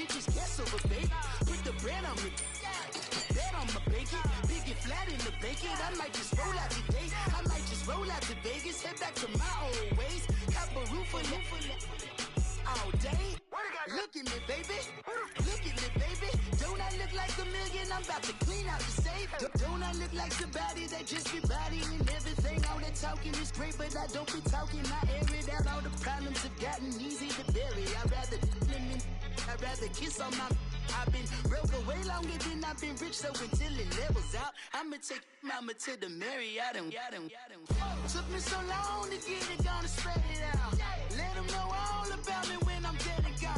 ain't just guess over, baby. Put the bread on me. Bet on my bacon. Big and flat in the bacon. I might just roll out today. I might just roll out to Vegas. Head back to my old ways. Cop a roof for all day. Look at me, baby. Look at me, baby. Don't I look like a million? I'm about to clean out the safe. Don't I look like somebody that just be bodying everything? All that talking is great, but I don't be talking. I air it out. All the problems have gotten easy to bury. I'd rather kiss on my. I've been broke way longer than I've been rich, so until it levels out, I'ma take mama to the Marriott and took me so long to get it, gonna spread it out. Let them know all about me when I'm dead and gone.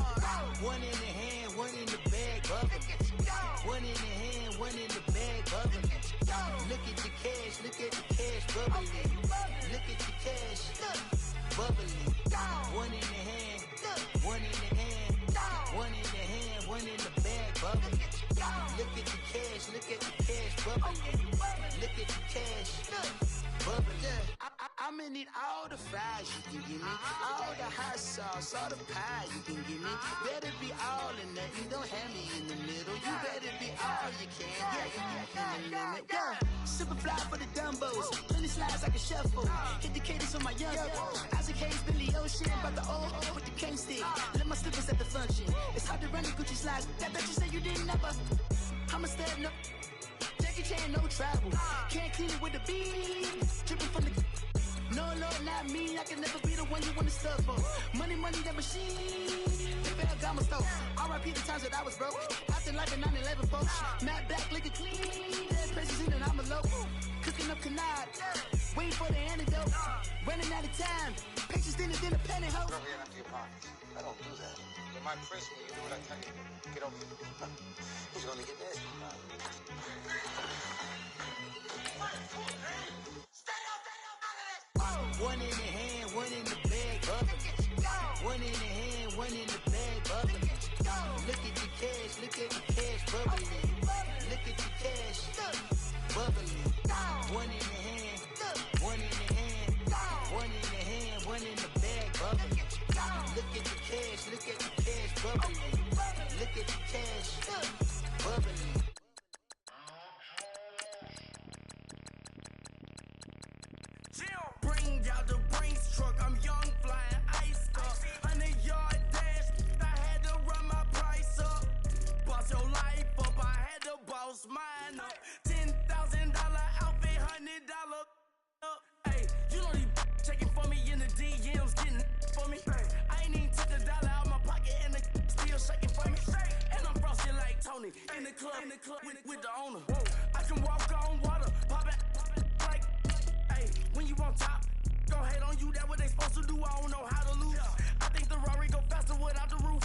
One in the hand, one in the bag, bubble. One in the hand, one in the bag, bubble. Look at the cash, look at the cash bubbling. Look at the cash, bubbling. One in the hand, one in the hand, one in the hand, one in the bag, bubbling. Look at the cash, look at the cash bubbling. Look at the cash, bubbling. I'ma need all the fries you can give me, all the hot sauce, all the pie you can give me. Better be all or nothing, don't have me in the middle. You better be all you can, yeah. Super fly for the Dumbos, plenty slides like a shuffle. Hit the cadence on my young Isaac Hayes, Billy Ocean, about the old with the cane stick. Let my slippers at the function. It's hard to run the Gucci slides. That you said you didn't never. I'm a step no. Jackie Chan, no travel. Can't clean it with the beat. Dripping from the. No, Lord, not me. I can never be the one you want to stuff for. Money, that machine. They fell down my stove. R.I.P. the times that I was broke. Acting like a 9/11 folks. Matte back, looking clean. There's places in and I'm a local. Cooking up canard. Waiting for the antidote. Running out of time. Patience thinner than a pantyhose. Rub your hand up to your pockets. I don't do that. You might press me. You do what I tell you. Get over here. He's gonna get nasty. One in the hand, one in the bag, bubbling. One in the hand, one in the bag, bubbling. Look at the cash, look at the cash bubbling. Look at the cash, bubbling. One in the hand, one in the hand, one in the hand, one in the bag, bubbling. Look at the cash, look at the cash bubbling. Look at the cash, bubbling. Bring out the Brinks truck, I'm young, flying ice up. 100-yard dash, I had to run my price up. Boss your life up, I had to boss mine up. $10,000 outfit, $100 up. Hey, you know these checking for me in the DMs, getting for me. I ain't even took a dollar out my pocket and the still shaking for me. And I'm frosty like Tony in the club with the owner. I can walk on water, pop it like. When you on top, gon' hate on you, that what they supposed to do, I don't know how to lose. I think the Rari go faster without the roof.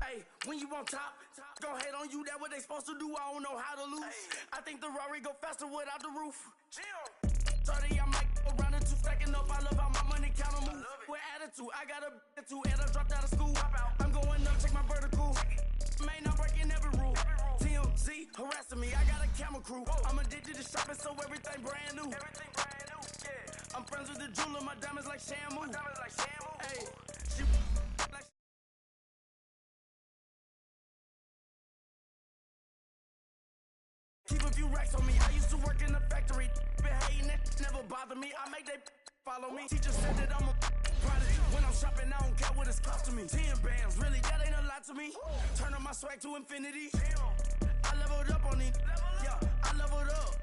Hey, when you on top, gon' hate on you, that what they supposed to do, I don't know how to lose. I think the Rari go faster without the roof. 30, I'm like around the two stacking up, I love how my money count on move. With attitude, I got a attitude, and I dropped out of school. I'm going up, check my vertical. Man, I'm breaking every rule. TMZ harassing me, I got a camera crew. I'm addicted to shopping, so everything brand new. I'm friends with the jeweler, my diamonds like Shamu. Hey, she like. Keep a few racks on me. I used to work in the factory. Been hating it, never bother me. I make they follow me. Teacher said that I'm a prodigy. When I'm shopping, I don't care what it's costing me. 10 bands, really, that ain't a lot to me. Turn on my swag to infinity. I leveled up on these. Yeah, I leveled up.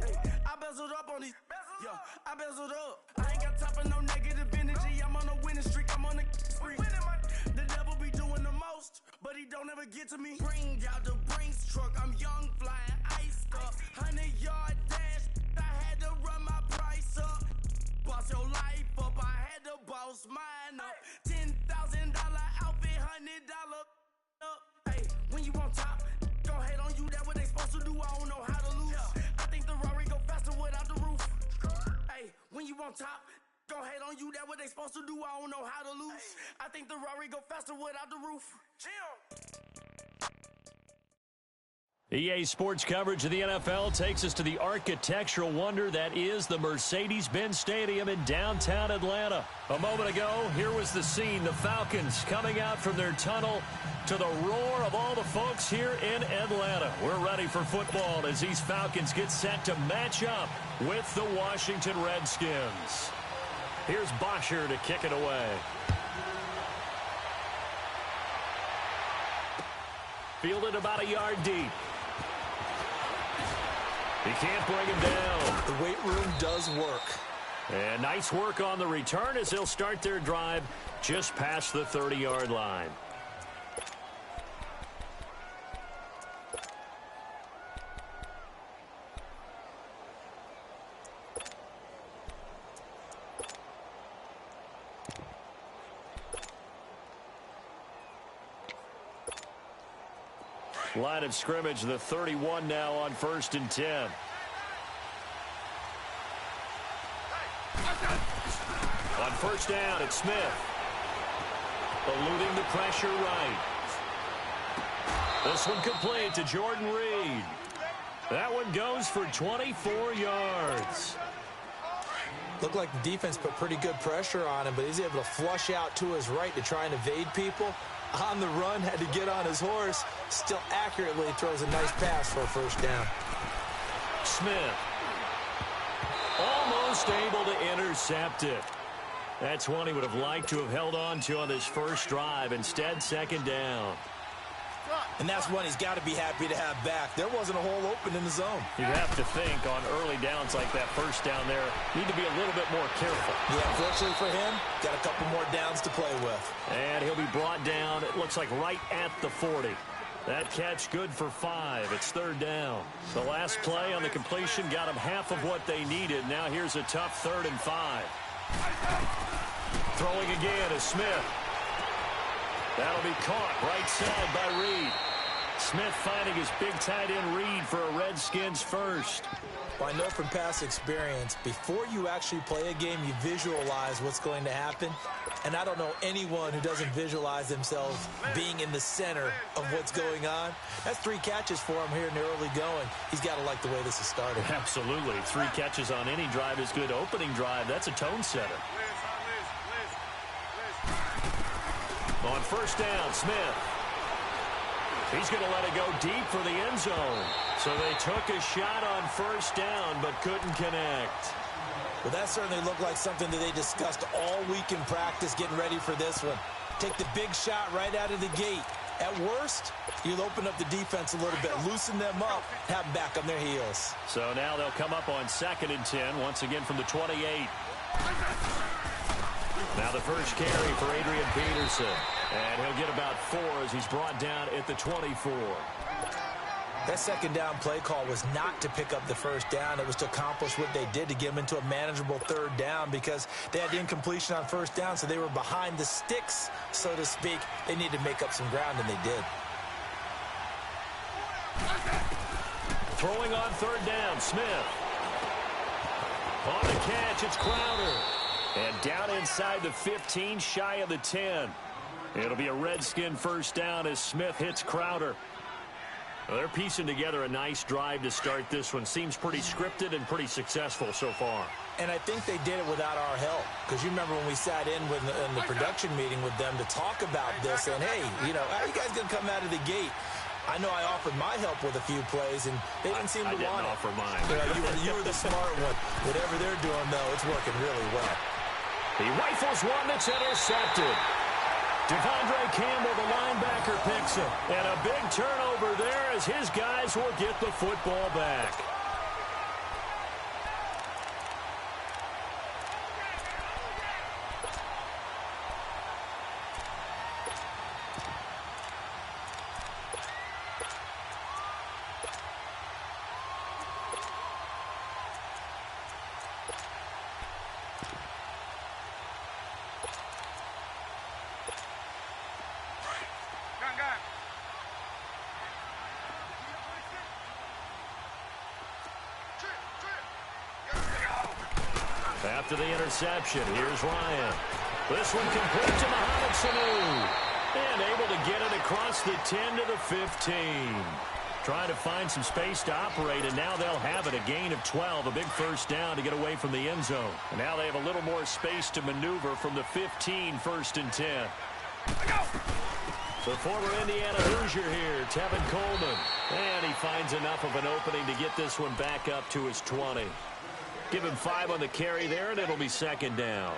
Hey, I bezeled up on these. Yeah, I bezeled up. I ain't got time for no negative energy. I'm on a winning streak. I'm on a spree. The devil be doing the most, but he don't ever get to me. Bring out the Brinks truck. I'm young, flying ice up. 100-yard dash. I had to run my price up. Boss your life up. I had to boss mine up. $10,000 outfit, $100 up. Hey, when you on top, gon' hate on you. That what they supposed to do. I don't know how to lose. I think the Rari go faster without the roof. Hey, when you on top, gon' hate on you, that what they supposed to do, I don't know how to lose. I think the Rari go faster without the roof. EA Sports coverage of the NFL takes us to the architectural wonder that is the Mercedes-Benz Stadium in downtown Atlanta. A moment ago, here was the scene. The Falcons coming out from their tunnel to the roar of all the folks here in Atlanta. We're ready for football as these Falcons get set to match up with the Washington Redskins. Here's Bosher to kick it away. Fielded about a yard deep. He can't bring him down. The weight room does work. And nice work on the return as they'll start their drive just past the 30-yard line. Line of scrimmage, the 31 now on 1st and 10. On 1st down, it's Smith. Eluding the pressure right. This one complete to Jordan Reed. That one goes for 24 yards. Looked like the defense put pretty good pressure on him, but he's able to flush out to his right to try and evade people. On the run, had to get on his horse. Still accurately throws a nice pass for a 1st down. Smith. Almost able to intercept it. That's one he would have liked to have held on to on this first drive. Instead, 2nd down. And that's one he's got to be happy to have back. There wasn't a hole open in the zone. You'd have to think on early downs like that 1st down there, need to be a little bit more careful. Yeah, fortunately for him, got a couple more downs to play with. And he'll be brought down, it looks like right at the 40. That catch good for 5. It's 3rd down. The last play on the completion got them half of what they needed. Now here's a tough 3rd and 5. Throwing again is Smith. That'll be caught right side by Reed. Smith finding his big tight end Reed for a Redskins first. Well, I know from past experience, before you actually play a game, you visualize what's going to happen. And I don't know anyone who doesn't visualize themselves being in the center of what's going on. That's 3 catches for him here in the early going. He's got to like the way this has started. Absolutely. 3 catches on any drive is good. Opening drive, that's a tone setter. On 1st down, Smith. He's going to let it go deep for the end zone. So they took a shot on 1st down, but couldn't connect. Well, that certainly looked like something that they discussed all week in practice, getting ready for this one. Take the big shot right out of the gate. At worst, you'll open up the defense a little bit, loosen them up, have them back on their heels. So now they'll come up on 2nd and 10, once again from the 28. Now the first carry for Adrian Peterson. And he'll get about 4 as he's brought down at the 24. That 2nd down play call was not to pick up the 1st down. It was to accomplish what they did, to get them into a manageable 3rd down, because they had incompletion on 1st down, so they were behind the sticks, so to speak. They needed to make up some ground, and they did. Throwing on 3rd down, Smith. On the catch, it's Crowder. And down inside the 15, shy of the 10. It'll be a Redskin 1st down as Smith hits Crowder. Well, they're piecing together a nice drive to start this one. Seems pretty scripted and pretty successful so far. And I think they did it without our help. Because you remember when we sat in the production meeting with them to talk about this, and hey, you know, how are you guys going to come out of the gate? I know I offered my help with a few plays, and they didn't seem to want it. I didn't offer mine. You were the smart one. Whatever they're doing, though, it's working really well. He rifles one that's intercepted. Devondre Campbell, the linebacker, picks him. And a big turnover there as his guys will get the football back. After the interception, here's Ryan. This one complete to Mohamed Sanu. And able to get it across the 10 to the 15. Trying to find some space to operate, and now they'll have it. A gain of 12, a big first down to get away from the end zone. And now they have a little more space to maneuver from the 15, 1st and 10. The former Indiana Hoosier here, Tevin Coleman. And he finds enough of an opening to get this one back up to his 20. Give him 5 on the carry there, and it'll be 2nd down.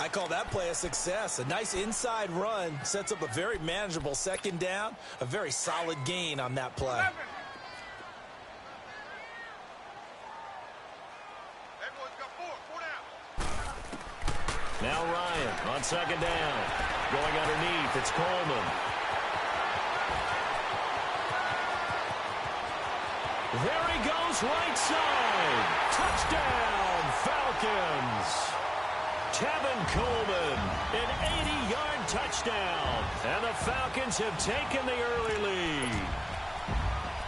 I call that play a success. A nice inside run sets up a very manageable 2nd down. A very solid gain on that play. Now Ryan on 2nd down. Going underneath, it's Coleman. There he goes, right side. Touchdown, Falcons. Tevin Coleman, an 80-yard touchdown. And the Falcons have taken the early lead.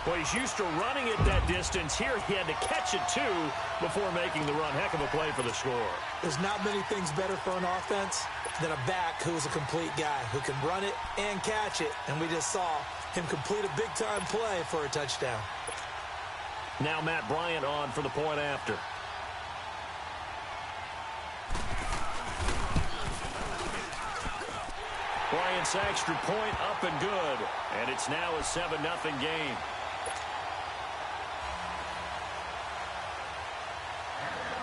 Well, he's used to running it that distance. Here he had to catch it, too, before making the run. Heck of a play for the score. There's not many things better for an offense than a back who's a complete guy, who can run it and catch it. And we just saw him complete a big-time play for a touchdown. Now Matt Bryant on for the point after. Bryant's extra point up and good. And it's now a 7-0 game.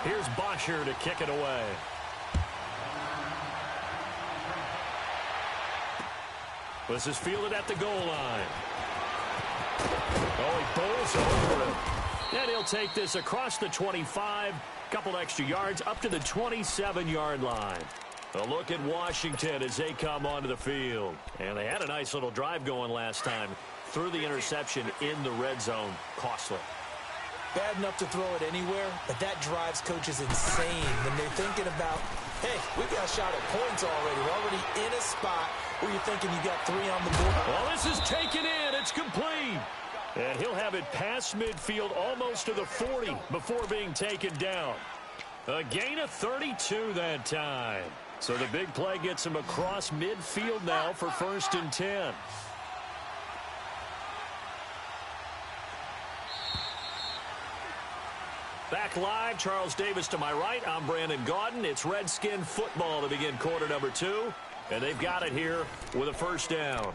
Here's Bosher to kick it away. This is fielded at the goal line. Oh, he bowls over it. And he'll take this across the 25. Couple extra yards up to the 27-yard line. A look at Washington as they come onto the field. And they had a nice little drive going last time. Threw the interception in the red zone. Costly. Bad enough to throw it anywhere, but that drives coaches insane when they're thinking about, hey, we've got a shot at points already. We're already in a spot where you're thinking you got 3 on the board. Well, this is taken in. It's complete. And he'll have it past midfield almost to the 40 before being taken down. A gain of 32 that time. So the big play gets him across midfield now for 1st and 10. Back live, Charles Davis to my right. I'm Brandon Gaudin. It's Redskin football to begin quarter number 2. And they've got it here with a 1st down.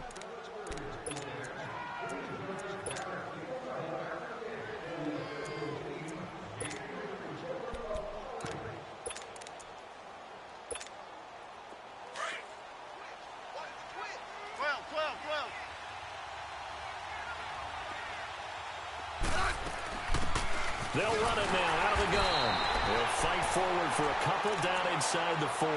They'll run it now out of the gun. They'll fight forward for a couple down inside the 40.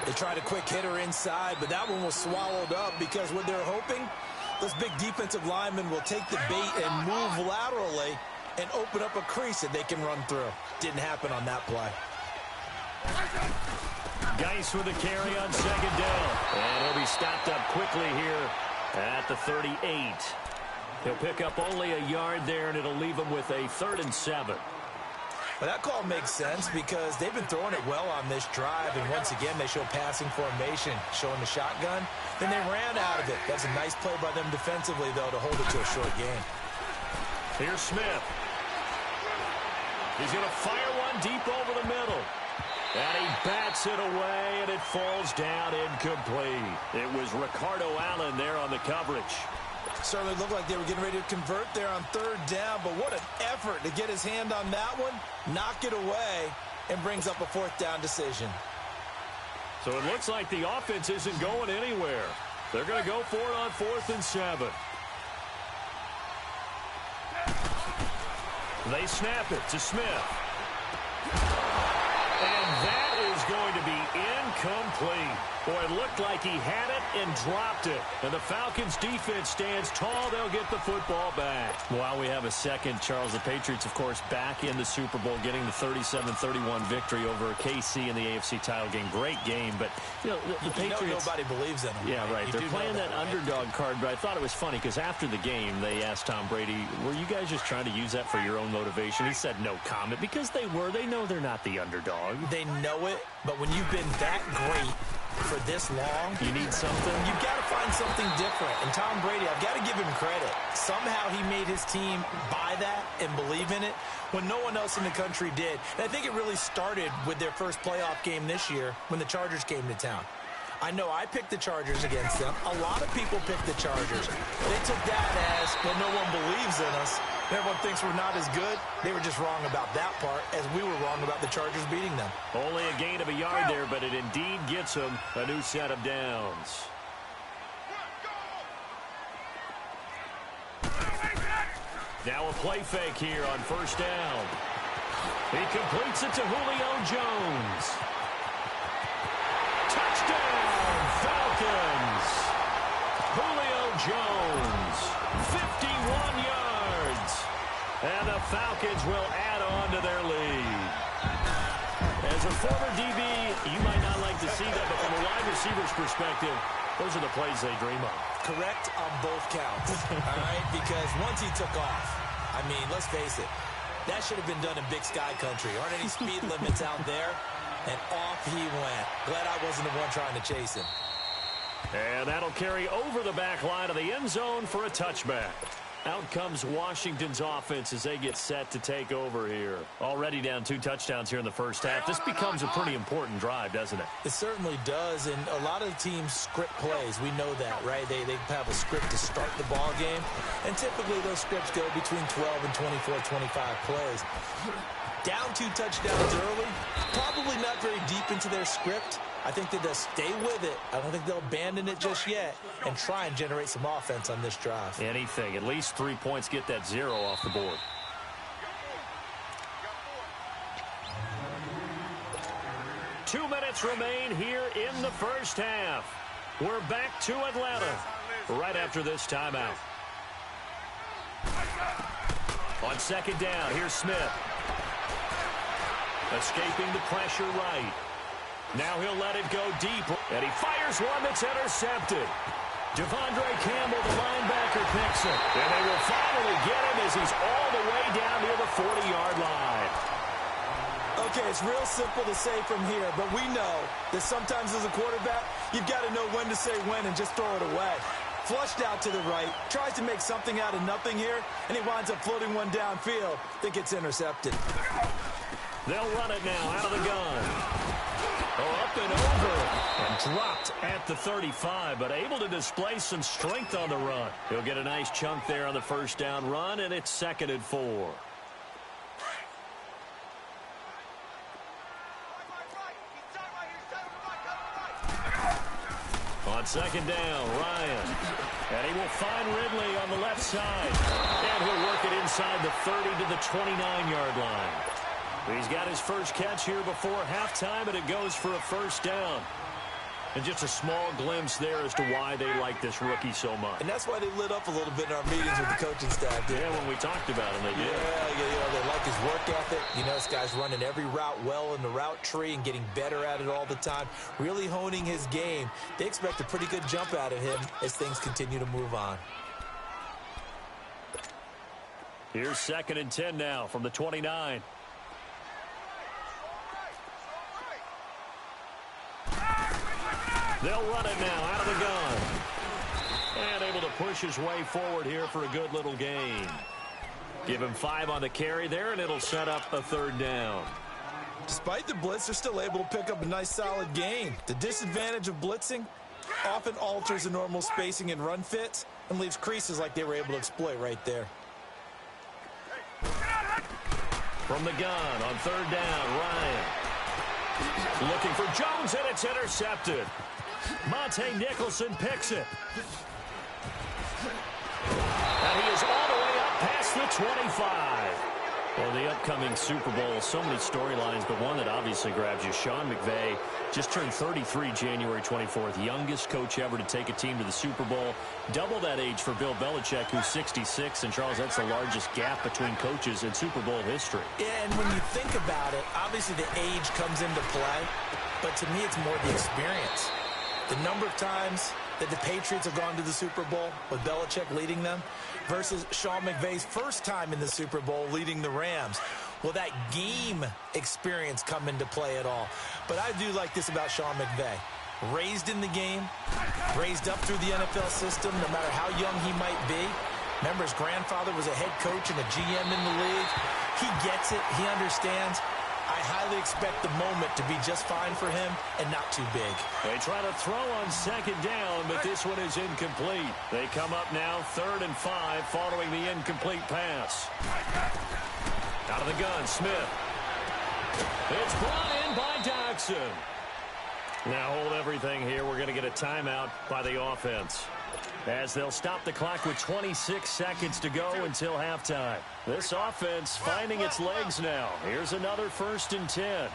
They tried a quick hitter inside, but that one was swallowed up because what they're hoping, those big defensive linemen will take the bait and move laterally and open up a crease that they can run through. Didn't happen on that play. Geis with a carry on 2nd down. And he'll be stopped up quickly here at the 38. He'll pick up only a yard there, and it'll leave him with a 3rd and 7. Well, that call makes sense because they've been throwing it well on this drive, and once again, they show passing formation, showing the shotgun. Then they ran out of it. That's a nice play by them defensively, though, to hold it to a short gain. Here's Smith. He's going to fire one deep over the middle. And he bats it away, and it falls down incomplete. It was Ricardo Allen there on the coverage. Certainly looked like they were getting ready to convert there on 3rd down, but what an effort to get his hand on that one, knock it away, and brings up a 4th down decision. So it looks like the offense isn't going anywhere. They're going to go for it on 4th and 7. They snap it to Smith. And that is going to be incomplete. Boy, it looked like he had it and dropped it. And the Falcons' defense stands tall. They'll get the football back. While we have a second, Charles, the Patriots, of course, back in the Super Bowl, getting the 37-31 victory over KC in the AFC title game. Great game, but, you know, the Patriots... nobody believes in them. Yeah, right. They're playing that underdog card, but I thought it was funny because after the game, they asked Tom Brady, were you guys just trying to use that for your own motivation? He said no comment because they were. They know they're not the underdog. They know it, but when you've been that great for this long. You need something? You've got to find something different. And Tom Brady, I've got to give him credit. Somehow he made his team buy that and believe in it when no one else in the country did. And I think it really started with their first playoff game this year when the Chargers came to town. I know I picked the Chargers against them. A lot of people picked the Chargers. They took that as, well, no one believes in us. Everyone thinks we're not as good. They were just wrong about that part, as we were wrong about the Chargers beating them. Only a gain of a yard there, but it indeed gets them a new set of downs. Now a play fake here on first down. He completes it to Julio Jones. Touchdown, Falcons. Julio Jones, 51 yards. And the Falcons will add on to their lead. As a former DB, you might not like to see that, but from a wide receiver's perspective, those are the plays they dream of. Correct on both counts, all right? Because once he took off, I mean, let's face it, that should have been done in Big Sky Country. Aren't any speed limits out there? And off he went. Glad I wasn't the one trying to chase him. And that'll carry over the back line of the end zone for a touchback. Out comes Washington's offense as they get set to take over here. Already down 2 touchdowns here in the first half. This becomes a pretty important drive, doesn't it? It certainly does, and a lot of teams script plays. We know that, right? They have a script to start the ball game, and typically those scripts go between 12 and 24, 25 plays. Down 2 touchdowns early, probably not very deep into their script. I think that they'll stay with it. I don't think they'll abandon it just yet and try and generate some offense on this drive. Anything. At least 3 points, get that 0 off the board. Two minutes remain here in the first half. We're back to Atlanta right after this timeout. On second down, here's Smith. Escaping the pressure right. Now he'll let it go deep, and he fires one that's intercepted. Devondre Campbell, the linebacker, picks it. And they will finally get him as he's all the way down near the 40-yard line. Okay, it's real simple to say from here, but we know that sometimes as a quarterback, you've got to know when to say when and just throw it away. Flushed out to the right, tries to make something out of nothing here, and he winds up floating one downfield that gets intercepted. They'll run it now out of the gun. Oh, up and over and dropped at the 35, but able to display some strength on the run. He'll get a nice chunk there on the first down run, and it's 2nd and 4. On second down, Ryan. And he will find Ridley on the left side. And he'll work it inside the 30 to the 29-yard line. He's got his first catch here before halftime, and it goes for a first down. And just a small glimpse there as to why they like this rookie so much. And that's why they lit up a little bit in our meetings with the coaching staff, didn't they? When we talked about him, they did. Yeah, they like his work ethic. You know, this guy's running every route well in the route tree and getting better at it all the time, really honing his game. They expect a pretty good jump out of him as things continue to move on. Here's 2nd and 10 now from the 29. They'll run it now out of the gun. And able to push his way forward here for a good little gain. Give him 5 on the carry there, and it'll set up a 3rd down. Despite the blitz, they're still able to pick up a nice solid gain. The disadvantage of blitzing often alters the normal spacing and run fits and leaves creases like they were able to exploit right there. From the gun on 3rd down, Ryan. Looking for Jones, and it's intercepted. Monte Nicholson picks it. And he is all the way up past the 25. Well, the upcoming Super Bowl, so many storylines, but one that obviously grabs you. Sean McVay just turned 33 January 24th. Youngest coach ever to take a team to the Super Bowl. Double that age for Bill Belichick, who's 66. And, Charles, that's the largest gap between coaches in Super Bowl history. Yeah, and when you think about it, obviously the age comes into play. But to me, it's more the experience. The number of times that the Patriots have gone to the Super Bowl with Belichick leading them versus Sean McVay's first time in the Super Bowl leading the Rams. Will that game experience come into play at all? But I do like this about Sean McVay. raised in the game, raised up through the NFL system, no matter how young he might be. Remember, his grandfather was a head coach and a GM in the league. He gets it. He understands. I highly expect the moment to be just fine for him and not too big. They try to throw on second down, but this one is incomplete. They come up now 3rd and 5 following the incomplete pass. Out of the gun, Smith. It's brought in by Jackson. Now hold everything here. We're going to get a timeout by the offense, as they'll stop the clock with 26 seconds to go until halftime. This offense finding its legs now. Here's another 1st and 10.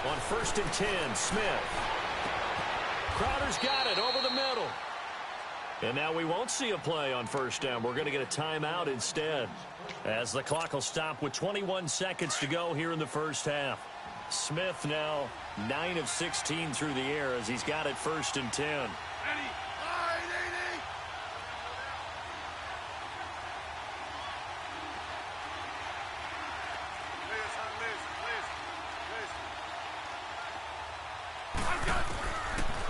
On 1st and 10, Smith. Crowder's got it over the middle. And now we won't see a play on 1st down. We're going to get a timeout instead, as the clock will stop with 21 seconds to go here in the first half. Smith now 9 of 16 through the air as he's got it 1st and 10.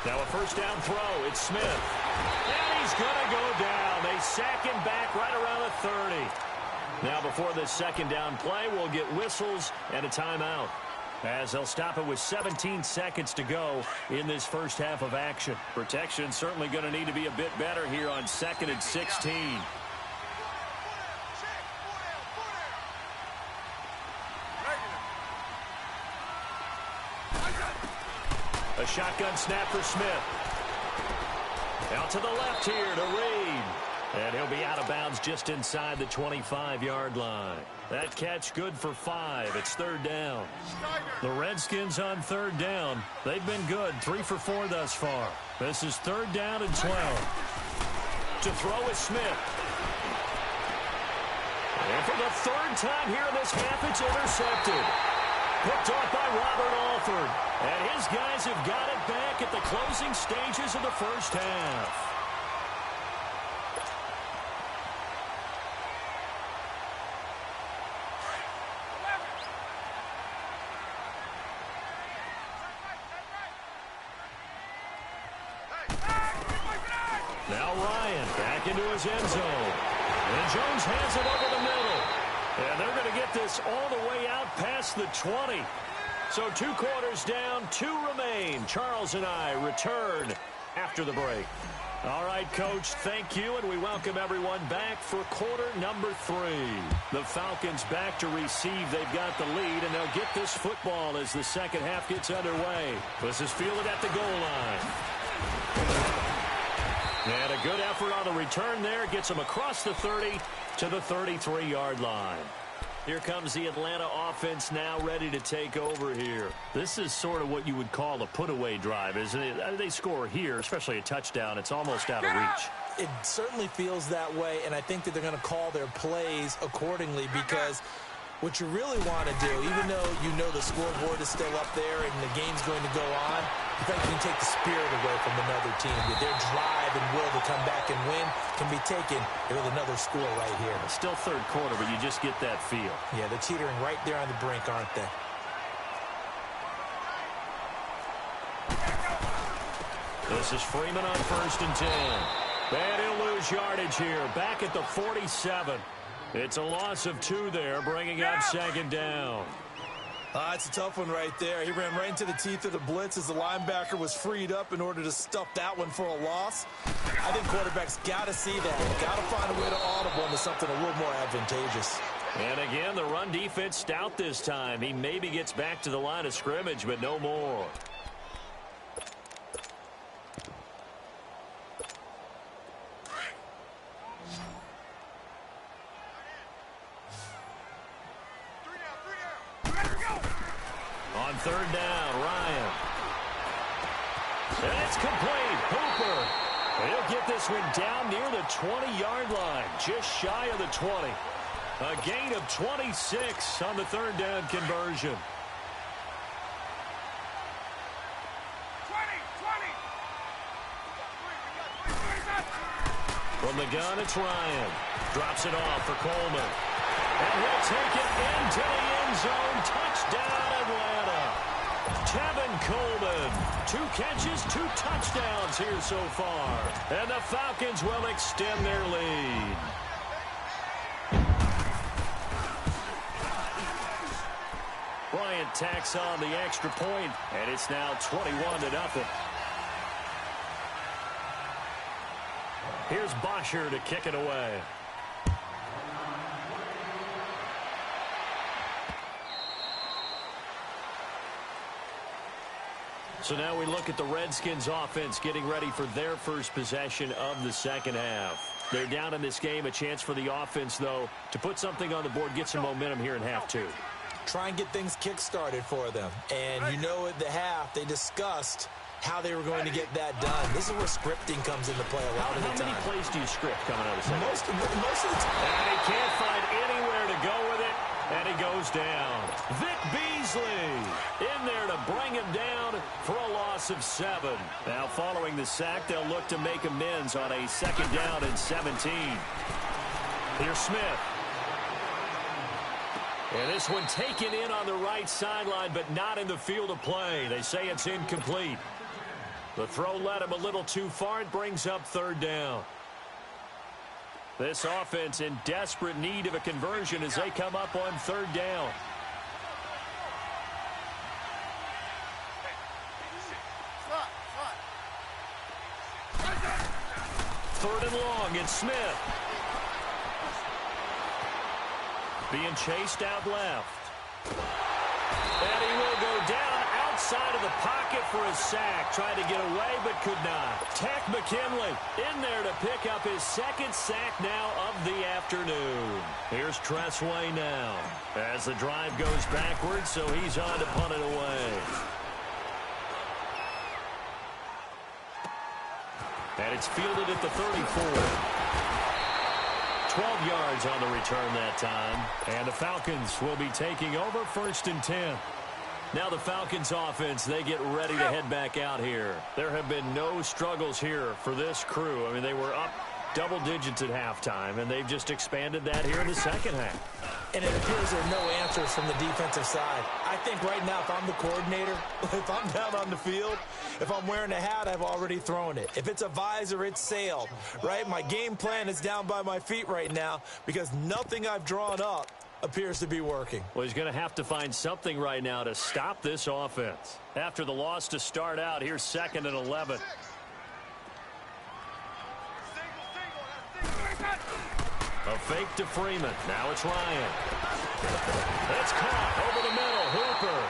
Now a 1st down throw. It's Smith. And he's going to go down. They sack him back right around the 30. Now before this 2nd down play, we'll get whistles and a timeout, as they'll stop it with 17 seconds to go in this first half of action. Protection certainly going to need to be a bit better here on 2nd and 16. A shotgun snap for Smith. Out to the left here to Reed. And he'll be out of bounds just inside the 25-yard line. That catch good for 5. It's 3rd down. The Redskins on 3rd down. They've been good. 3 for 4 thus far. This is 3rd down and 12. To throw is Smith. And for the 3rd time here in this half, it's intercepted. Picked off by Robert Alford. And his guys have got it back at the closing stages of the first half. Now Ryan back into his end zone. And Jones has it over the middle. And they're going to get this all the way out past the 20. So 2 quarters down, 2 remain. Charles and I return after the break. All right, Coach, thank you, and we welcome everyone back for quarter number 3. The Falcons back to receive. They've got the lead, and they'll get this football as the second half gets underway. This is fielded at the goal line. And a good effort on the return there. Gets them across the 30 to the 33-yard line. Here comes the Atlanta offense now ready to take over here. This is sort of what you would call a put-away drive, isn't it? They score here, especially a touchdown. It's almost out of reach. It certainly feels that way, and I think that they're going to call their plays accordingly, because what you really want to do, even though you know the scoreboard is still up there and the game's going to go on, you can take the spirit away from another team. With their drive and will to come back and win can be taken with another score right here. It's still 3rd quarter, but you just get that feel. Yeah, they're teetering right there on the brink, aren't they? This is Freeman on 1st and 10. And he'll lose yardage here. Back at the 47. It's a loss of 2 there, bringing up 2nd down. It's a tough one right there. He ran right into the teeth of the blitz as the linebacker was freed up in order to stuff that one for a loss. I think quarterbacks got to see that. Got to find a way to audible into something a little more advantageous. And again, the run defense stout this time. He maybe gets back to the line of scrimmage, but no more. On 3rd down, Ryan. And it's complete. Hooper. He'll get this one down near the 20-yard line, just shy of the 20. A gain of 26 on the 3rd down conversion. 20. From the gun, it's Ryan. Drops it off for Coleman. And he'll take it into the end zone. Touchdown, Atlanta. Tevin Coleman, 2 catches, 2 touchdowns here so far. And the Falcons will extend their lead. Bryant tacks on the extra point, and it's now 21-0. Here's Bosher to kick it away. So now we look at the Redskins offense getting ready for their first possession of the second half. They're down in this game. A chance for the offense, though, to put something on the board, get some momentum here in half 2. Try and get things kick-started for them. And you know at the half, they discussed how they were going to get that done. This is where scripting comes into play a lot of the time. How many plays do you script coming out of the second? Most of the time. And he can't find anywhere to go with it, and he goes down. Vic Beasley in there to bring him down for a loss of 7. Now following the sack, they'll look to make amends on a 2nd down and 17. Here's Smith. And this one taken in on the right sideline, but not in the field of play. They say it's incomplete. The throw led him a little too far. It brings up 3rd down. This offense in desperate need of a conversion as they come up on 3rd down. Third and long, it's Smith. Being chased out left. And he will go down outside of the pocket for a sack. Tried to get away, but could not. Tech McKinley in there to pick up his 2nd sack now of the afternoon. Here's Tressway now as the drive goes backwards, so he's on to punt it away. And it's fielded at the 34. 12 yards on the return that time. And the Falcons will be taking over 1st and 10. Now the Falcons offense, they get ready to head back out here. There have been no struggles here for this crew. I mean, they were up double digits at halftime, and they've just expanded that here in the second half. And it appears there are no answers from the defensive side. I think right now, if I'm the coordinator, if I'm down on the field, if I'm wearing a hat, I've already thrown it. If it's a visor, it's sailed, right? My game plan is down by my feet right now because nothing I've drawn up appears to be working. Well, he's going to have to find something right now to stop this offense. After the loss to start out, here's 2nd and 11. A fake to Freeman. Now it's Ryan. It's caught over the middle. Hooper.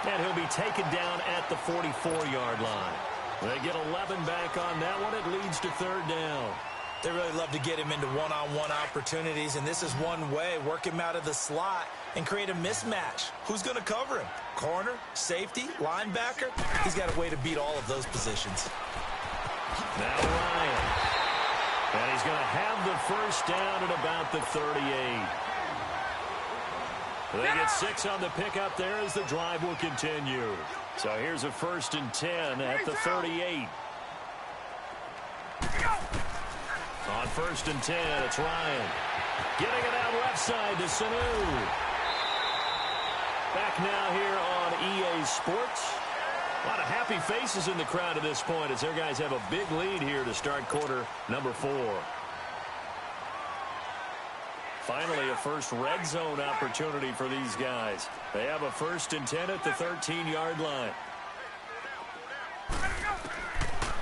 And he'll be taken down at the 44-yard line. They get 11 back on that one. It leads to 3rd down. They really love to get him into one-on-one opportunities, and this is one way. Work him out of the slot and create a mismatch. Who's going to cover him? Corner, safety, linebacker? He's got a way to beat all of those positions. Now Ryan. And he's going to have the 1st down at about the 38. They get 6 on the pickup there as the drive will continue. So here's a 1st and 10 at the 38. On 1st and 10, it's Ryan. Getting it out left side to Sanu. Back now here on EA Sports. A lot of happy faces in the crowd at this point as their guys have a big lead here to start quarter number 4. Finally, a first red zone opportunity for these guys. They have a 1st and 10 at the 13-yard line.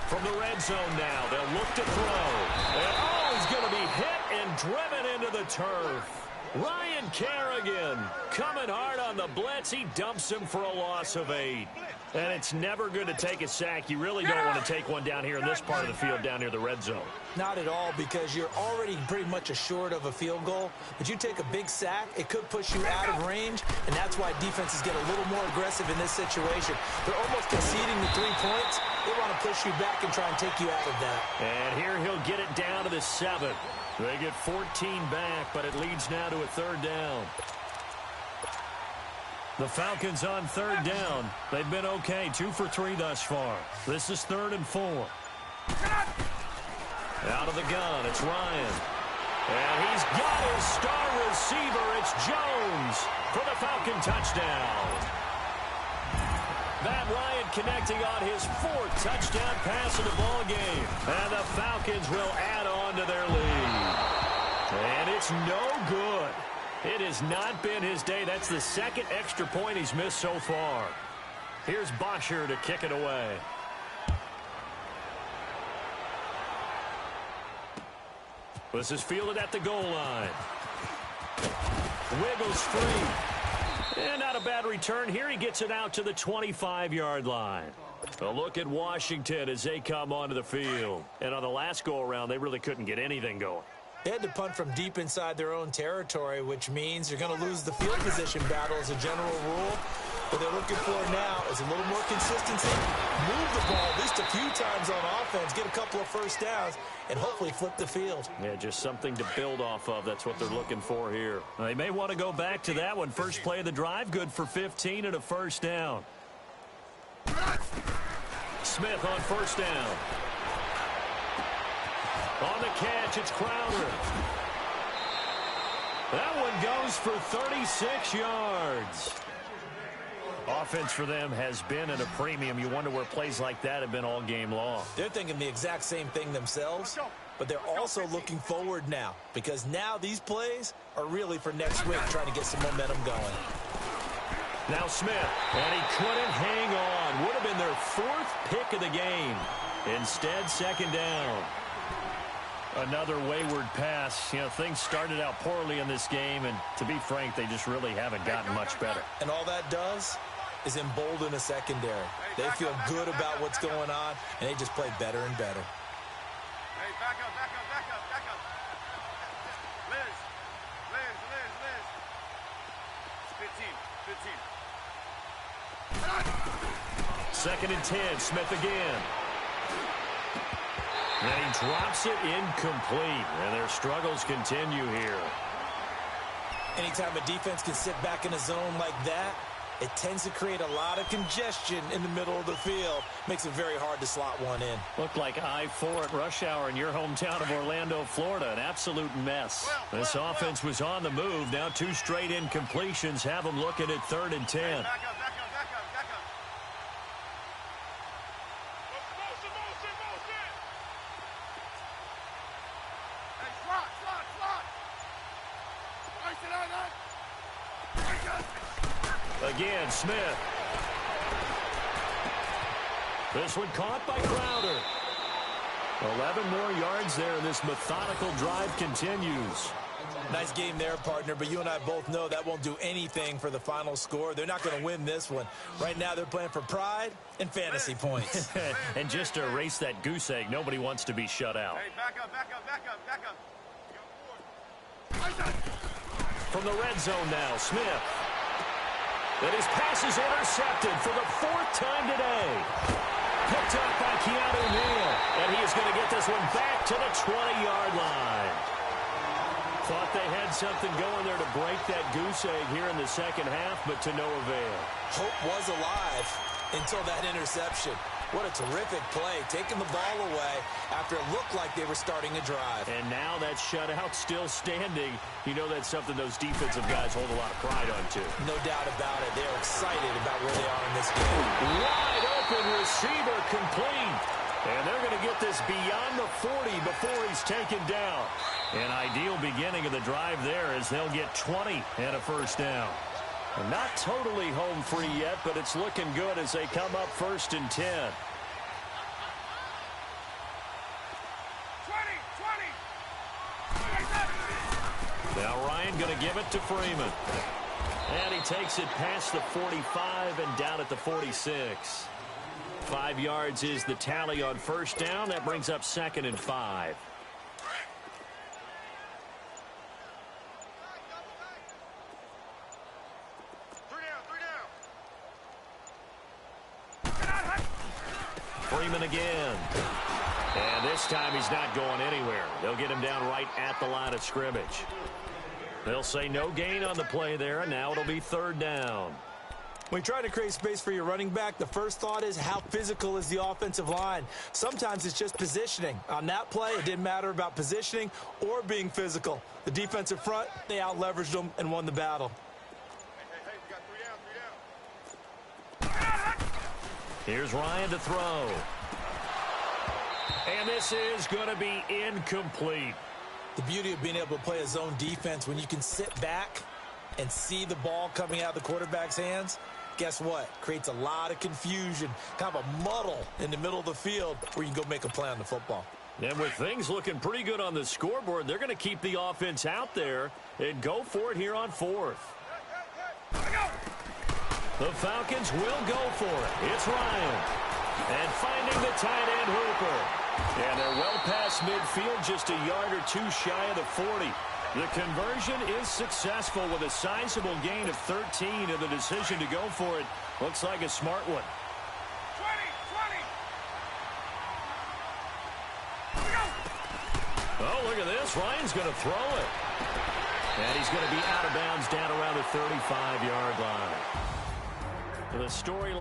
From the red zone now, they'll look to throw. And he's going to be hit and driven into the turf. Ryan Kerrigan coming hard on the blitz. He dumps him for a loss of 8. And it's never good to take a sack. You really don't want to take one down here in this part of the field down near the red zone. Not at all, because you're already pretty much assured of a field goal. But you take a big sack, it could push you out of range, and that's why defenses get a little more aggressive in this situation. They're almost conceding the 3 points. They want to push you back and try and take you out of that. And here he'll get it down to the 7. They get 14 back, but it leads now to a 3rd down. The Falcons on 3rd down. They've been okay, 2 for 3 thus far. This is 3rd and 4. Out of the gun, it's Ryan. And he's got his star receiver. It's Jones for the Falcon touchdown. Matt Ryan connecting on his 4th touchdown pass of the ball game. And the Falcons will add on to their lead. And it's no good. It has not been his day. That's the 2nd extra point he's missed so far. Here's Bosher to kick it away. This is fielded at the goal line. Wiggles free. And not a bad return here. He gets it out to the 25-yard line. A look at Washington as they come onto the field. And on the last go-around, they really couldn't get anything going. They had to punt from deep inside their own territory, which means you're going to lose the field position battle as a general rule. What they're looking for now is a little more consistency. Move the ball at least a few times on offense, get a couple of first downs, and hopefully flip the field. Yeah, just something to build off of. That's what they're looking for here. Now, they may want to go back to that one. First play of the drive, good for 15 and a first down. Smith on first down. On the catch, it's Crowder. That one goes for 36 yards. Offense for them has been at a premium. You wonder where plays like that have been all game long. They're thinking the exact same thing themselves, but they're also looking forward now because now these plays are really for next week, trying to get some momentum going. Now Smith, and he couldn't hang on. Would have been their 4th pick of the game. Instead, 2nd down. Another wayward pass. You know, things started out poorly in this game, and to be frank, they just really haven't gotten much better. And all that does is embolden a secondary. They feel good about what's going on, and they just play better and better. Hey, back up, back up, back up, back up. Liz. It's 15. 2nd and 10, Smith again. And he drops it incomplete, and their struggles continue here. Anytime a defense can sit back in a zone like that, it tends to create a lot of congestion in the middle of the field. Makes it very hard to slot one in. Looked like I-4 at rush hour in your hometown of Orlando, Florida. An absolute mess. This offense was on the move. Now 2 straight incompletions have them looking at 3rd and 10. Back up, back up, back up, back up. Motion. Hey, slot. Ice it on that. Again, Smith. This one caught by Crowder. 11 more yards there, and this methodical drive continues. Nice game there, partner, but you and I both know that won't do anything for the final score. They're not going to win this one. Right now, they're playing for pride and fantasy points. And just to erase that goose egg, nobody wants to be shut out. Hey, back up. From the red zone now, Smith. And his pass is intercepted for the 4th time today. Picked up by Keanu Neal. And he is going to get this one back to the 20-yard line. Thought they had something going there to break that goose egg here in the 2nd half, but to no avail. Hope was alive until that interception. What a terrific play, taking the ball away after it looked like they were starting a drive. And now that shutout still standing. You know that's something those defensive guys hold a lot of pride on, too. No doubt about it. They're excited about where they are in this game. Wide open receiver complete. And they're going to get this beyond the 40 before he's taken down. An ideal beginning of the drive there as they'll get 20 and a first down. And not totally home free yet, but it's looking good as they come up 1st and 10. 20. Now Ryan going to give it to Freeman. And he takes it past the 45 and down at the 46. 5 yards is the tally on first down. That brings up 2nd and 5. Freeman again. And this time he's not going anywhere. They'll get him down right at the line of scrimmage. They'll say no gain on the play there, and now it'll be 3rd down. When you're trying to create space for your running back, the first thought is how physical is the offensive line. Sometimes it's just positioning. On that play, it didn't matter about positioning or being physical. The defensive front, they out-leveraged them and won the battle. Hey, we got 3 down. Here's Ryan to throw. And this is going to be incomplete. The beauty of being able to play a zone defense when you can sit back and see the ball coming out of the quarterback's hands, guess what? Creates a lot of confusion, kind of a muddle in the middle of the field where you can go make a play on the football. And with things looking pretty good on the scoreboard, they're going to keep the offense out there and go for it here on 4th. The Falcons will go for it. It's Ryan. And finding the tight end Hooper. And they're well past midfield, just a yard or two shy of the 40. The conversion is successful with a sizable gain of 13, and the decision to go for it looks like a smart one. 20. Oh, look at this. Ryan's going to throw it. And he's going to be out of bounds down around the 35-yard line. The story